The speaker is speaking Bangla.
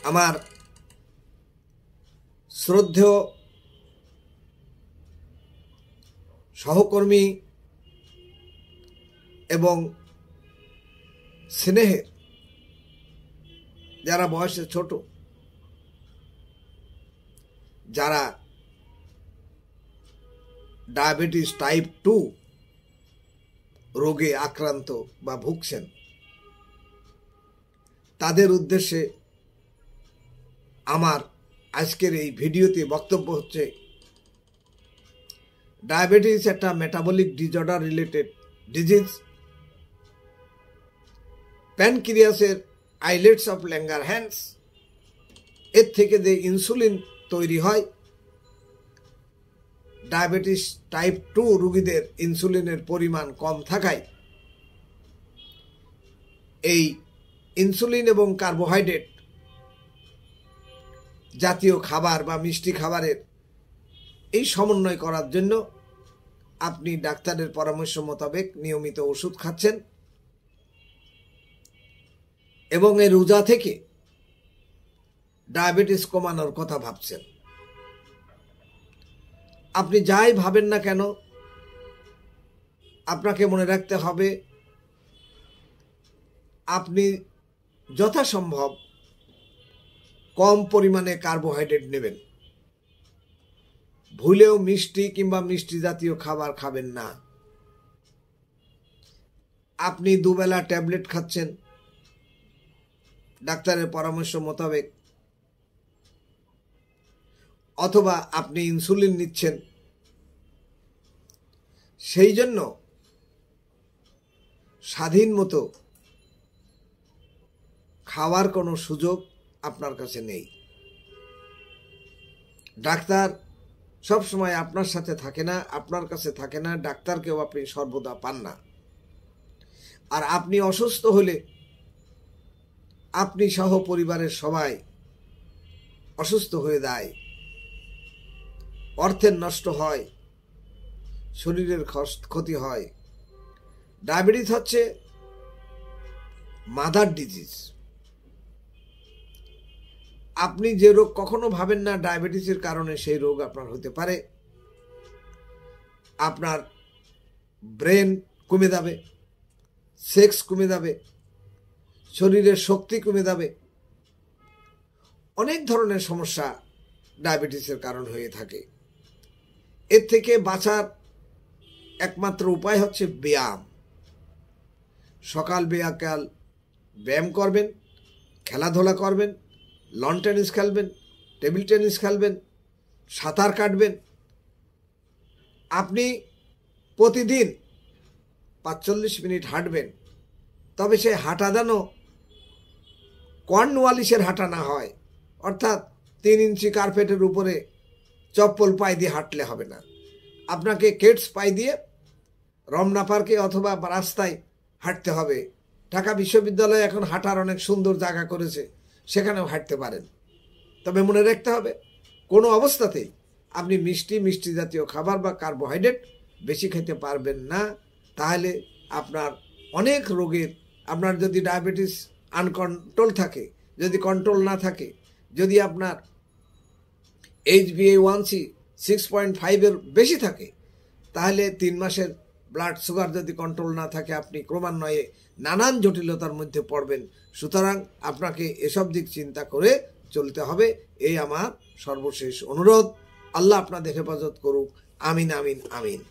আমার শ্রদ্ধেয় সহকর্মী এবং স্নেহের যারা বয়সে ছোট, যারা ডায়াবেটিস টাইপ 2 রোগে আক্রান্ত বা ভুগছেন, তাদের উদ্দেশ্যে আমার আজকের এই ভিডিওতে বক্তব্য হচ্ছে, ডায়াবেটিস একটা মেটাবলিক ডিসঅর্ডার রিলেটেড ডিজিজ। প্যানক্রিয়াসের আইলেটস অফ ল্যাঙ্গারহ্যান্স এর থেকে যে ইনসুলিন তৈরি হয়, ডায়াবেটিস টাইপ 2 রোগীদের ইনসুলিনের পরিমাণ কম থাকায় এই ইনসুলিন এবং কার্বোহাইড্রেট জাতীয় খাবার বা মিষ্টি খাবারের এই সমন্বয় করার জন্য আপনি ডাক্তারের পরামর্শ মোতাবেক নিয়মিত ওষুধ খাচ্ছেন এবং এই রোজা থেকে ডায়াবেটিস কমানোর কথা ভাবছেন। আপনি যাই ভাবেন না কেন, আপনাকে মনে রাখতে হবে আপনি যথাসম্ভব কম পরিমাণে কার্বোহাইড্রেট নেবেন। ভুলেও মিষ্টি কিংবা মিষ্টি জাতীয় খাবার খাবেন না। আপনি দুবেলা ট্যাবলেট খাচ্ছেন ডাক্তারের পরামর্শ মোতাবেক, অথবা আপনি ইনসুলিন নিচ্ছেন, সেই জন্য স্বাধীন মতো খাওয়ার কোনো সুযোগ আপনার কাছে নেই। ডাক্তার সব সময় আপনার সাথে থাকে না, আপনার কাছে থাকে না, ডাক্তারকেও আপনি সর্বদা পান না। আর আপনি অসুস্থ হলে আপনি সহ পরিবারের সবাই অসুস্থ হয়ে যায়, অর্থের নষ্ট হয়, শরীরের ক্ষতি হয়। ডায়াবেটিস হচ্ছে মাদার ডিজিজ। আপনি যে রোগ কখনো ভাবেন না ডায়াবেটিসের কারণে সেই রোগ আপনার হতে পারে। আপনার ব্রেন কমে যাবে, সেক্স কমে যাবে, শরীরের শক্তি কমে যাবে, অনেক ধরনের সমস্যা ডায়াবেটিসের কারণ হয়ে থাকে। এর থেকে বাঁচার একমাত্র উপায় হচ্ছে ব্যায়াম। সকাল বিকাল ব্যায়াম করবেন, খেলাধুলা করবেন, লন টেনিস খেলবেন, টেবিল টেনিস খেলবেন, সাঁতার কাটবেন। আপনি প্রতিদিন ৪৫ মিনিট হাঁটবেন, তবে সে হাঁটা যেন কর্নওয়ালিসের হাঁটা না হয়, অর্থাৎ ৩ ইঞ্চি কার্পেটের উপরে চপ্পল পায়ে দিয়ে হাঁটলে হবে না। আপনাকে কেটস পায়ে দিয়ে রমনা পার্কে অথবা রাস্তায় হাঁটতে হবে। ঢাকা বিশ্ববিদ্যালয়ে এখন হাঁটার অনেক সুন্দর জায়গা করেছে, সেখানেও হাঁটতে পারেন। তবে মনে রাখতে হবে, কোনো অবস্থাতেই আপনি মিষ্টি জাতীয় খাবার বা কার্বোহাইড্রেট বেশি খেতে পারবেন না। তাহলে আপনার অনেক রোগের, আপনার যদি ডায়াবেটিস আনকন্ট্রোল থাকে, যদি কন্ট্রোল না থাকে, যদি আপনার HbA1c 6.5 বেশি থাকে, তাহলে 3 মাসের ব্লাড সুগার যদি কন্ট্রোল না থাকে, আপনি ক্রমান্বয়ে নানান জটিলতার মধ্যে পড়বেন। সুতরাং আপনাকে এসব দিক চিন্তা করে চলতে হবে। এই আমার সর্বশেষ অনুরোধ। আল্লাহ আপনাদের হেফাজত করুক। আমিন আমিন আমিন।